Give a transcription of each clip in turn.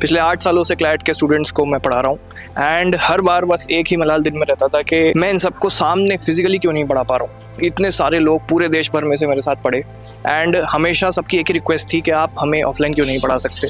पिछले 8 सालों से क्लैट के स्टूडेंट्स को मैं पढ़ा रहा हूँ एंड हर बार बस एक ही मलाल दिन में रहता था कि मैं इन सबको सामने फिजिकली क्यों नहीं पढ़ा पा रहा हूँ। इतने सारे लोग पूरे देश भर में से मेरे साथ पढ़े एंड हमेशा सबकी एक ही रिक्वेस्ट थी कि आप हमें ऑफलाइन क्यों नहीं पढ़ा सकते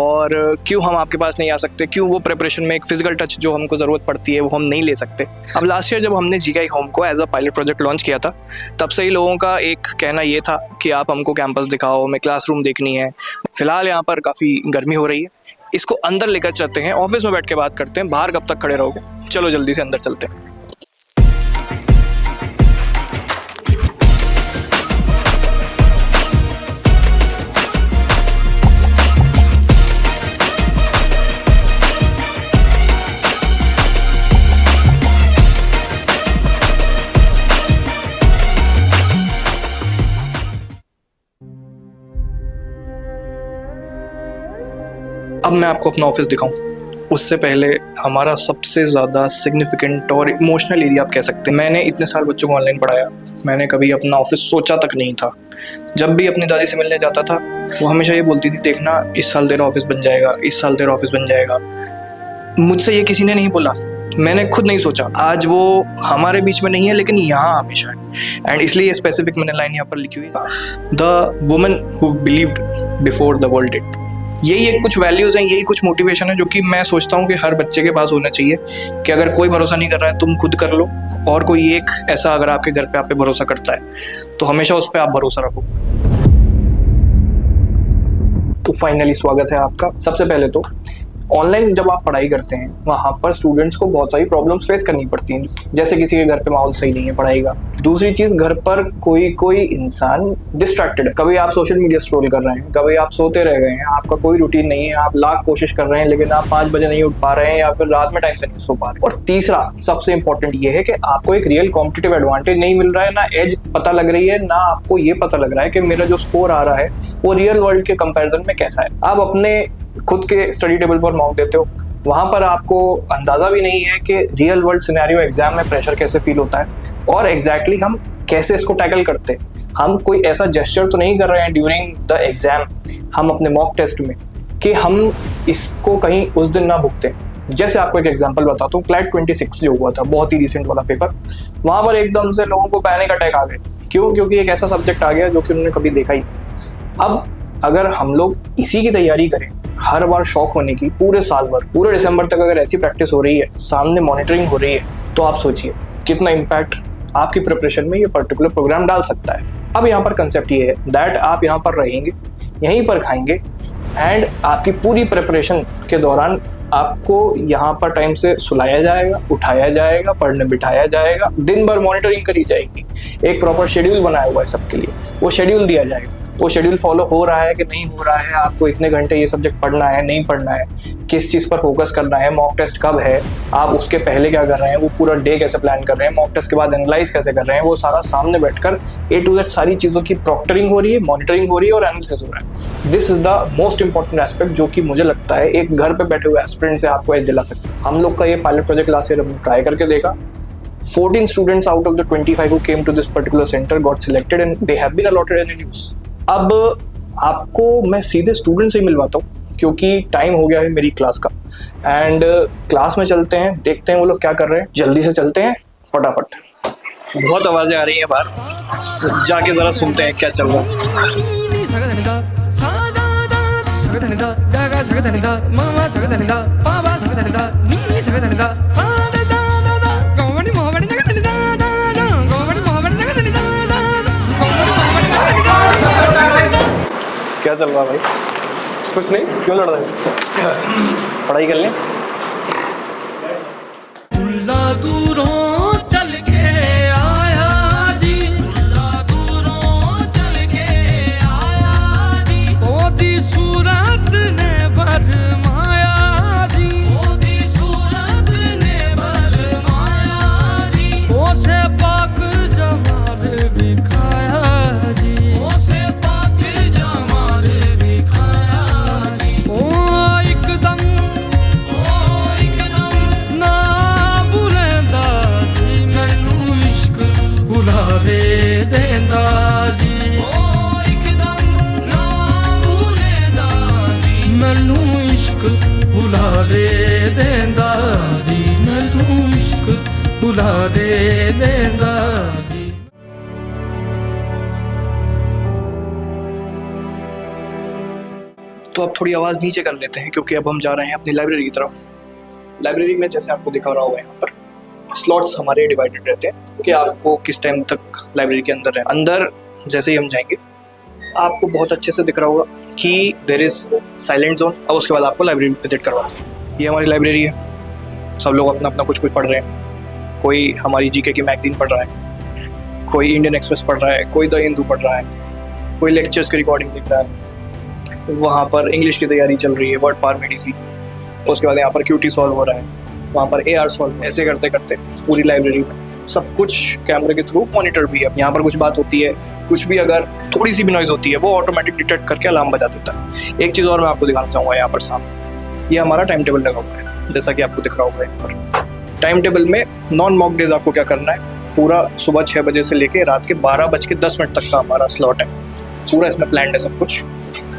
और क्यों हम आपके पास नहीं आ सकते, क्यों वो प्रिपरेशन में एक फिजिकल टच जो हमको ज़रूरत पड़ती है वो हम नहीं ले सकते। अब लास्ट ईयर जब हमने जीकेआई होम को as a pilot project launch किया था तब से ही लोगों का एक कहना ये था कि आप हमको कैंपस दिखाओ, हमें क्लासरूम देखनी है। फिलहाल यहाँ पर काफ़ी गर्मी हो रही है, इसको अंदर लेकर चलते हैं, ऑफिस में बैठ के बात करते हैं। बाहर कब तक खड़े रहोगे, चलो जल्दी से अंदर चलते हैं। अब मैं आपको अपना ऑफिस दिखाऊं उससे पहले हमारा सबसे ज़्यादा सिग्निफिकेंट और इमोशनल एरिया आप कह सकते हैं। मैंने इतने साल बच्चों को ऑनलाइन पढ़ाया, मैंने कभी अपना ऑफिस सोचा तक नहीं था। जब भी अपनी दादी से मिलने जाता था वो हमेशा ये बोलती थी, देखना इस साल तेरा ऑफिस बन जाएगा, इस साल तेरा ऑफिस बन जाएगा। मुझसे ये किसी ने नहीं बोला, मैंने खुद नहीं सोचा। आज वो हमारे बीच में नहीं है लेकिन यहाँ हमेशा है एंड इसलिए स्पेसिफिक मैंने लाइन यहाँ पर लिखी हुई है, the woman who believed before the world did. यही एक कुछ वैल्यूज़ हैं, यही कुछ मोटिवेशन है जो कि मैं सोचता हूँ कि हर बच्चे के पास होना चाहिए कि अगर कोई भरोसा नहीं कर रहा है तुम खुद कर लो, और कोई एक ऐसा अगर आपके घर पे आप पे भरोसा करता है तो हमेशा उस पर आप भरोसा रखो। तो फाइनली स्वागत है आपका। सबसे पहले तो ऑनलाइन जब आप पढ़ाई करते हैं वहाँ पर स्टूडेंट्स को बहुत सारी प्रॉब्लम्स फेस करनी पड़ती हैं, जैसे किसी के घर पे माहौल सही नहीं है पढ़ाई का। दूसरी चीज़, घर पर कोई इंसान डिस्ट्रैक्टेड है, कभी आप सोशल मीडिया स्क्रॉल कर रहे हैं, कभी आप सोते रह गए हैं, आपका कोई रूटीन नहीं है, आप लाख कोशिश कर रहे हैं लेकिन आप 5 बजे नहीं उठ पा रहे हैं या फिर रात में टाइम से नहीं सो पा रहे। और तीसरा सबसे इंपॉर्टेंट ये है कि आपको एक रियल कॉम्पिटिटिव एडवांटेज नहीं मिल रहा है, ना एज पता लग रही है, ना आपको ये पता लग रहा है कि मेरा जो स्कोर आ रहा है वो रियल वर्ल्ड के कंपेरिजन में कैसा है। आप अपने खुद के स्टडी टेबल पर मार्क देते हो, वहाँ पर आपको अंदाज़ा भी नहीं है कि रियल वर्ल्ड सिनेरियो एग्जाम में प्रेशर कैसे फील होता है और एग्जैक्टली हम कैसे इसको टैकल करते हैं। हम कोई ऐसा जेस्चर तो नहीं कर रहे हैं ड्यूरिंग द एग्जाम, हम अपने मॉक टेस्ट में, कि हम इसको कहीं उस दिन ना भुगतें। जैसे आपको एक एग्जांपल बताता हूँ, क्लैट 26 जो हुआ था, बहुत ही रिसेंट वाला पेपर, वहाँ पर एकदम से लोगों को पैनिक अटैक आ गए। क्यों? क्योंकि एक ऐसा सब्जेक्ट आ गया जो कि उन्होंने कभी देखा ही नहीं। अब अगर हम लोग इसी की तैयारी करें, हर बार शॉक होने की, पूरे साल भर, पूरे दिसंबर तक अगर ऐसी प्रैक्टिस हो रही है, सामने मॉनिटरिंग हो रही है, तो आप सोचिए कितना इम्पैक्ट आपकी प्रिपरेशन में ये पर्टिकुलर प्रोग्राम डाल सकता है। अब यहाँ पर कंसेप्ट ये है दैट आप यहाँ पर रहेंगे, यहीं पर खाएंगे एंड आपकी पूरी प्रिपरेशन के दौरान आपको यहाँ पर टाइम से सुलाया जाएगा, उठाया जाएगा, पढ़ने बिठाया जाएगा, दिन भर मॉनिटरिंग करी जाएगी। एक प्रॉपर शेड्यूल बनाया हुआ है सबके लिए, वो शेड्यूल दिया जाएगा। वो शेड्यूल फॉलो हो रहा है कि नहीं हो रहा है, आपको इतने घंटे ये सब्जेक्ट पढ़ना है, नहीं पढ़ना है, किस चीज़ पर फोकस करना है, मॉक टेस्ट कब है, आप उसके पहले क्या कर रहे हैं, वो पूरा डे कैसे प्लान कर रहे हैं, मॉक टेस्ट के बाद एनालाइज कैसे कर रहे हैं, वो सारा सामने बैठकर A to Z सारी चीज़ों की प्रॉक्टरिंग हो रही है, मॉनिटरिंग हो रही है और एनालिसिस हो रहा है। This is the most important aspect जो कि मुझे लगता है एक घर पे बैठे हुए एस्पिरेंट से आपको एज दिला सकता है। हम लोग का ये पायलट प्रोजेक्ट लास्ट ईयर हमने ट्राई करके देखा। 14 students out of the 25 who came to this particular center got selected and they have been allotted NLUs। अब आपको मैं सीधे स्टूडेंट से ही मिलवाता हूँ क्योंकि टाइम हो गया है मेरी क्लास का एंड क्लास में चलते हैं, देखते हैं वो लोग क्या कर रहे हैं। जल्दी से चलते हैं फटाफट। बहुत आवाज़ें आ रही हैं बाहर, जाके ज़रा सुनते हैं क्या चल रहा है। क्या चल रहा है भाई? कुछ नहीं, क्यों लड़ रहे हैं? पढ़ाई कर लें। दूरों चल के आया जी, दूरों चल के आया खुदा दे देगा जी। तो अब थोड़ी आवाज़ नीचे कर लेते हैं क्योंकि अब हम जा रहे हैं अपनी लाइब्रेरी की तरफ। लाइब्रेरी में जैसे आपको दिखा रहा होगा यहाँ पर स्लॉट्स हमारे डिवाइडेड रहते हैं कि आपको किस टाइम तक लाइब्रेरी के अंदर है। अंदर जैसे ही हम जाएंगे आपको बहुत अच्छे से दिख रहा होगा कि देयर इज साइलेंट जोन। अब उसके बाद आपको लाइब्रेरी विजिट करवाते हैं। ये हमारी लाइब्रेरी है, सब लोग अपना अपना कुछ कुछ पढ़ रहे हैं। कोई हमारी जीके की मैगजीन पढ़ रहा है, कोई इंडियन एक्सप्रेस पढ़ रहा है, कोई द हिंदू पढ़ रहा है, कोई लेक्चर्स की रिकॉर्डिंग देख रहा है। वहाँ पर इंग्लिश की तैयारी चल रही है, वर्ड पार मेडिसी। उसके बाद यहाँ पर क्यूटी सॉल्व हो रहा है, वहाँ पर AR सॉल्व। ऐसे करते करते पूरी लाइब्रेरी में सब कुछ कैमरे के थ्रू मॉनिटर भी है। यहाँ पर कुछ बात होती है, कुछ भी अगर थोड़ी सी भी नॉइज होती है वो ऑटोमेटिक डिटेक्ट करके अलार्म बजा देता है। एक चीज़ और मैं आपको दिखाना चाहूँगा, यहाँ पर सामने ये हमारा टाइम टेबल लगा हुआ है, जैसा कि आपको दिख रहा होगा यहाँ पर। टाइम टेबल में नॉन मॉक डेज आपको क्या करना है, पूरा सुबह 6 बजे से लेके रात के 12:10 तक का हमारा स्लॉट है। पूरा इसमें प्लान है सब कुछ।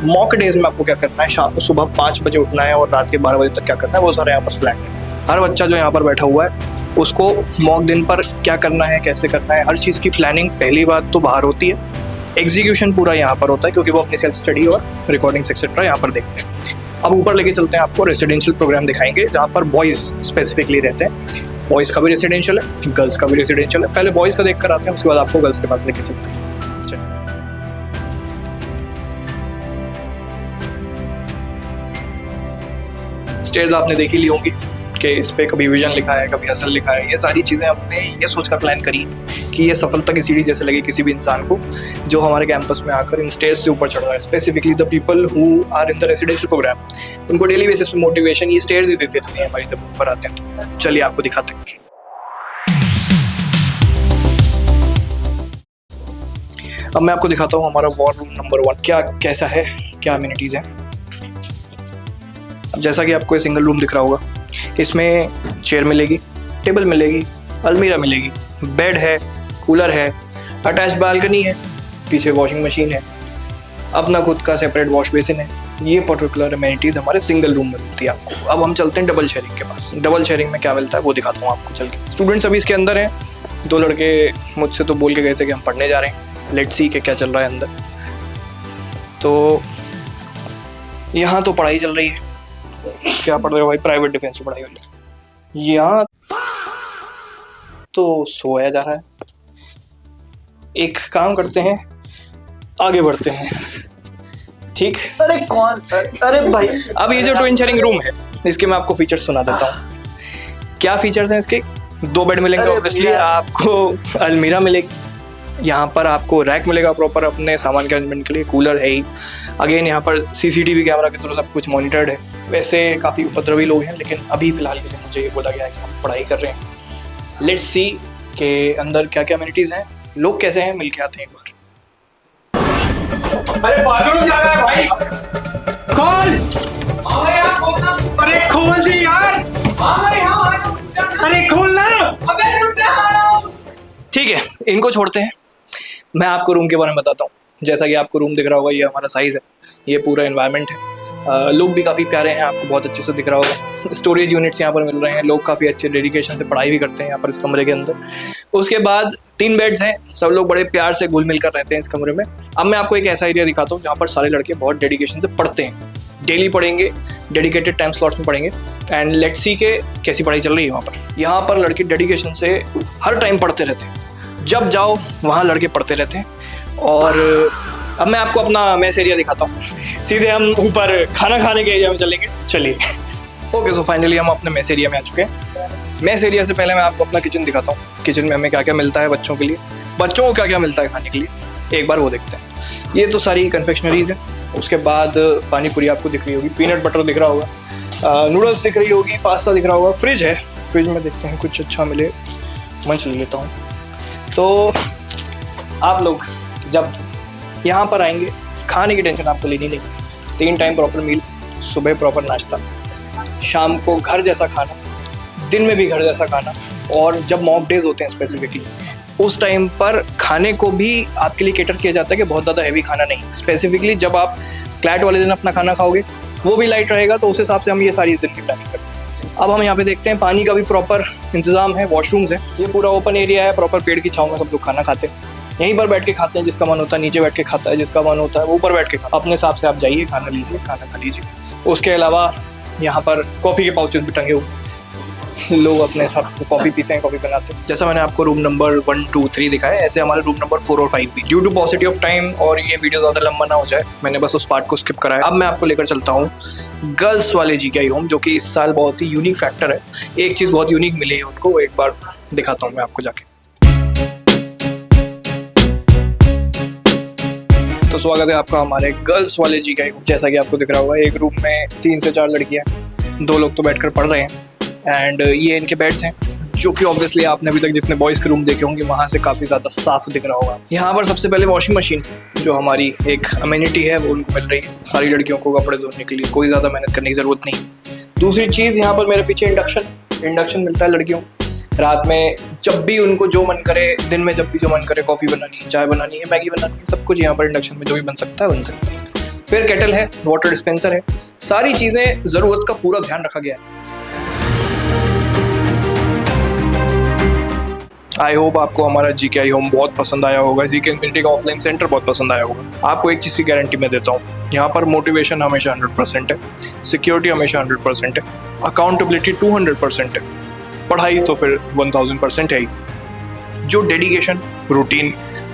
मॉक डेज में आपको क्या करना है, शाम को सुबह 5 बजे उठना है और रात के 12 बजे तक क्या करना है, वो सारा यहाँ पर प्लान है। हर बच्चा जो यहाँ पर बैठा हुआ है उसको मॉक दिन पर क्या करना है, कैसे करना है, हर चीज़ की प्लानिंग पहली बात तो बाहर होती है। एग्जीक्यूशन पूरा यहाँ पर होता है क्योंकि वो अपनी सेल्फ स्टडी और रिकॉर्डिंग्स एक्सेट्रा यहाँ पर देखते हैं। अब ऊपर लेके चलते हैं, आपको रेसिडेंशियल प्रोग्राम दिखाएंगे जहाँ पर बॉयज़ स्पेसिफिकली रहते हैं। बॉयज़ का भी रेसिडेंशियल है, गर्ल्स का भी रेसिडेंशियल है। पहले बॉयज़ का देख कर आते हैं, उसके बाद आपको गर्ल्स के पास लेके चलते हैं। स्टेयर्स आपने देखी ली होंगी कि इस पे कभी विजन लिखा है, कभी हसल लिखा है। ये सारी चीज़ें हमने ये सोचकर प्लान करी कि ये सफलता की सीढ़ी जैसे लगे किसी भी इंसान को जो हमारे कैंपस में आकर इन स्टेयर्स से ऊपर चढ़ रहा है। Specifically the people who are in the residential program, उनको डेली बेसिस पे मोटिवेशन ये स्टेयर्स ही देते रहते हैं हमारी जब ऊपर आते हैं। तो चलिए आपको दिखाते हैं। अब मैं आपको दिखाता हूँ हमारा वॉर रूम नंबर 1 क्या कैसा है, क्या अम्यूनिटीज़ हैं। अब जैसा कि आपको ये सिंगल रूम दिख रहा होगा, इसमें चेयर मिलेगी, टेबल मिलेगी, अलमीरा मिलेगी, बेड है, कूलर है, अटैच बालकनी है, पीछे वॉशिंग मशीन है, अपना खुद का सेपरेट वॉश बेसिन है। ये पर्टिकुलर अमेनिटीज़ हमारे सिंगल रूम में मिलती है आपको। अब हम चलते हैं डबल शेयरिंग के पास। डबल शेयरिंग में क्या मिलता है वो दिखाता हूँ आपको चल के। स्टूडेंट्स अभी इसके अंदर हैं। 2 लड़के मुझसे तो बोल के गए थे कि हम पढ़ने जा रहे हैं, लेट्स सी कि क्या चल रहा है अंदर। तो यहाँ तो पढ़ाई चल रही है। क्या पढ़ रहे हो भाई? प्राइवेट डिफेंस की पढ़ाई हो रही है। यहाँ तो सोया जा रहा है। एक काम करते हैं, आगे बढ़ते हैं, ठीक? अरे कौन? अरे भाई, अब ये जो ट्विन शेयरिंग रूम है इसके मैं आपको फीचर्स सुना देता हूँ। क्या फीचर्स हैं इसके? 2 बेड मिलेंगे ऑब्वियसली, आपको अलमीरा मिलेगी, यहाँ पर आपको रैक मिलेगा प्रॉपर अपने सामान के अरेंजमेंट के लिए, कूलर है ही। अगेन यहाँ पर CCTV कैमरा के थ्रू सब कुछ मॉनिटर्ड है। वैसे काफ़ी उपद्रवी लोग हैं लेकिन अभी फ़िलहाल के लिए मुझे ये बोला गया है कि हम पढ़ाई कर रहे हैं। लेट्स सी के अंदर क्या क्या अम्यूनिटीज़ हैं, लोग कैसे हैं, मिल के आते हैं एक बार। अरे बाथरूम जा रहा है भाई, खोल। अरे खोल दी यार, अरे खोल ना। ठीक है, इनको छोड़ते हैं, मैं आपको रूम के बारे में बताता हूँ। जैसा कि आपको रूम दिख रहा होगा, ये हमारा साइज़ है, ये पूरा एनवायरनमेंट है। लोग भी काफ़ी प्यारे हैं, आपको बहुत अच्छे से दिख रहा होगा। स्टोरेज यूनिट्स यहाँ पर मिल रहे हैं, लोग काफ़ी अच्छे डेडिकेशन से पढ़ाई भी करते हैं यहाँ पर इस कमरे के अंदर। उसके बाद 3 बेड्स हैं, सब लोग बड़े प्यार से घुल मिल कर रहते हैं इस कमरे में। अब मैं आपको एक ऐसा एरिया दिखाता हूँ जहाँ पर सारे लड़के बहुत डेडिकेशन से पढ़ते हैं, डेली पढ़ेंगे, डेडिकेटेड टाइम स्लॉट्स में पढ़ेंगे। एंड लेट्स सी के कैसी पढ़ाई चल रही है वहाँ पर। यहाँ पर लड़के डेडिकेशन से हर टाइम पढ़ते रहते हैं, जब जाओ वहाँ लड़के पढ़ते रहते हैं। और अब मैं आपको अपना मेस एरिया दिखाता हूँ। सीधे हम ऊपर खाना खाने के एरिया में चलेंगे, चलिए। ओके, सो फाइनली हम अपने मेस एरिया में आ चुके हैं। मेस एरिया से पहले मैं आपको अपना किचन दिखाता हूँ। किचन में हमें क्या क्या मिलता है बच्चों के लिए, बच्चों को क्या क्या मिलता है खाने के लिए, एक बार वो देखते हैं। ये तो सारी कन्फेक्शनरीज हैं। उसके बाद पानी पूरी आपको दिख रही होगी, पीनट बटर दिख रहा होगा, नूडल्स दिख रही होगी, पास्ता दिख रहा होगा। फ्रिज है, फ्रिज में देखते हैं कुछ अच्छा मिले, मंच ले लेता हूँ। तो आप लोग जब यहाँ पर आएंगे, खाने की टेंशन आपको लेनी नहीं। 3 टाइम प्रॉपर मील, सुबह प्रॉपर नाश्ता, शाम को घर जैसा खाना, दिन में भी घर जैसा खाना। और जब मॉक डेज होते हैं स्पेसिफिकली, उस टाइम पर खाने को भी आपके लिए केटर किया जाता है कि बहुत ज़्यादा हैवी खाना नहीं। स्पेसिफिकली जब आप क्लैट वाले दिन अपना खाना खाओगे वो भी लाइट रहेगा, तो उस हिसाब से हम ये सारी इस दिन की प्लानिंग करते हैं। अब हम यहाँ पे देखते हैं पानी का भी प्रॉपर इंतजाम है, वॉशरूम्स है, ये पूरा ओपन एरिया है, प्रॉपर पेड़ की छांव में सब लोग खाना खाते हैं। यहीं पर बैठ के खाते हैं, जिसका मन होता है नीचे बैठ के खाता है, जिसका मन होता है वो ऊपर बैठ के खाता है। अपने हिसाब से आप जाइए, खाना लीजिए, खाना खा लीजिए। उसके अलावा यहाँ पर कॉफ़ी के पाउचेस भी टंगे हुए, लोग अपने हिसाब से कॉफ़ी पीते हैं, कॉफ़ी बनाते हैं। जैसा मैंने आपको रूम नंबर 1, 2, 3 दिखाया, ऐसे हमारे रूम नंबर 4 और 5 भी। Due to paucity of time और ये वीडियो ज़्यादा लंबा ना हो जाए, मैंने बस उस पार्ट को स्किप कराया। अब मैं आपको लेकर चलता हूँ गर्ल्स वाले GKI होम, जो कि इस साल बहुत ही यूनिक फैक्टर है। एक चीज़ बहुत यूनिक मिली है उनको, एक बार दिखाता हूँ मैं आपको जाके। तो स्वागत है आपका हमारे गर्ल्स वाले GKI होम। जैसा कि आपको दिख रहा होगा, एक रूम में 3 से 4 लड़कियाँ, 2 लोग तो बैठकर पढ़ रहे हैं एंड ये इनके बेड्स हैं, जो कि ऑब्वियसली आपने अभी तक जितने बॉयज़ के रूम देखे होंगे वहाँ से काफ़ी ज़्यादा साफ दिख रहा होगा। यहाँ पर सबसे पहले वॉशिंग मशीन, जो हमारी एक अमेनिटी है, वो उनको मिल रही है। सारी लड़कियों को कपड़े धोने के लिए कोई ज़्यादा मेहनत करने की ज़रूरत नहीं। दूसरी चीज़, यहाँ पर मेरे पीछे इंडक्शन मिलता है लड़कियों को। रात में जब भी उनको जो मन करे, दिन में जब भी जो मन करे, कॉफ़ी बनानी है, चाय बनानी है, मैगी बनानी है, सब कुछ यहाँ पर इंडक्शन में जो भी बन सकता है बन सकता है। फिर केटल है, वाटर डिस्पेंसर है, सारी चीज़ें ज़रूरत का पूरा ध्यान रखा गया है। आई होप आपको हमारा GKI होम बहुत पसंद आया होगा। GK इन्फिनिटी का ऑफलाइन सेंटर बहुत पसंद आया होगा। आपको एक चीज़ की गारंटी मैं देता हूँ, यहाँ पर मोटिवेशन हमेशा 100% है, सिक्योरिटी हमेशा 100% है, अकाउंटेबिलिटी 200% है, पढ़ाई तो फिर 1000% है ही। जो डेडिकेशन, रूटीन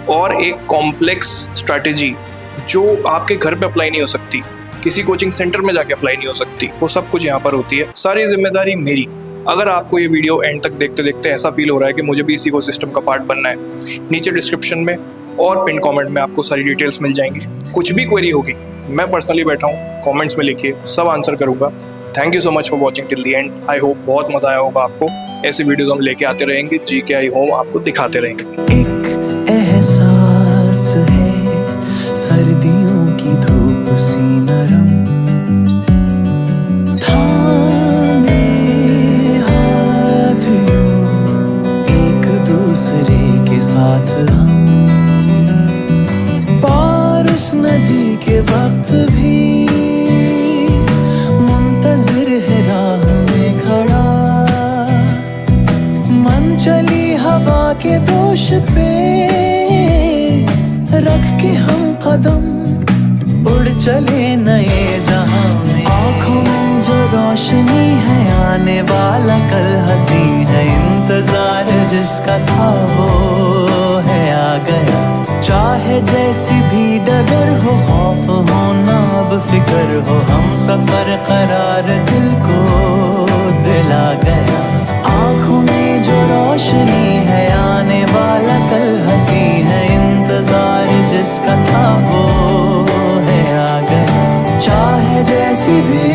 और एक कॉम्प्लेक्स स्ट्रैटेजी जो आपके घर पे अप्लाई नहीं हो सकती, किसी कोचिंग सेंटर में जाके अप्लाई नहीं हो सकती, वो सब कुछ यहाँ पर होती है। सारी जिम्मेदारी मेरी। अगर आपको ये वीडियो एंड तक देखते देखते ऐसा फील हो रहा है कि मुझे भी इसी को सिस्टम का पार्ट बनना है, नीचे डिस्क्रिप्शन में और पिन कमेंट में आपको सारी डिटेल्स मिल जाएंगी। कुछ भी क्वेरी होगी, मैं पर्सनली बैठा हूँ, कमेंट्स में लिखिए, सब आंसर करूँगा। Thank you so much for watching till the end. I hope बहुत मज़ा आया होगा आपको। ऐसे वीडियोस हम लेके आते रहेंगे, GKI होम आपको दिखाते रहेंगे। एक एहसास है सर्दियों की धूप सी नरम, थामे हाथ यूं एक दूसरे के साथ हम, पार उस नदी के वक्त भी मुंतजिर है राह में खड़ा, मन चली हवा के दोष पे रख के हम कदम, उड़ चले नए जहां में। आँखों में जो रोशनी है, आने वाला कल हंसी है, इंतजार जिसका था वो है आ गया। चाहे जैसी भी डगर हो, खौफ हो ना अब फिक्र हो, हम सफर करार दिल को दिला गया। आँखों में जो रोशनी है, आने वाला कल हंसी है, इंतजार जिसका था वो है आ गया। चाहे जैसी भी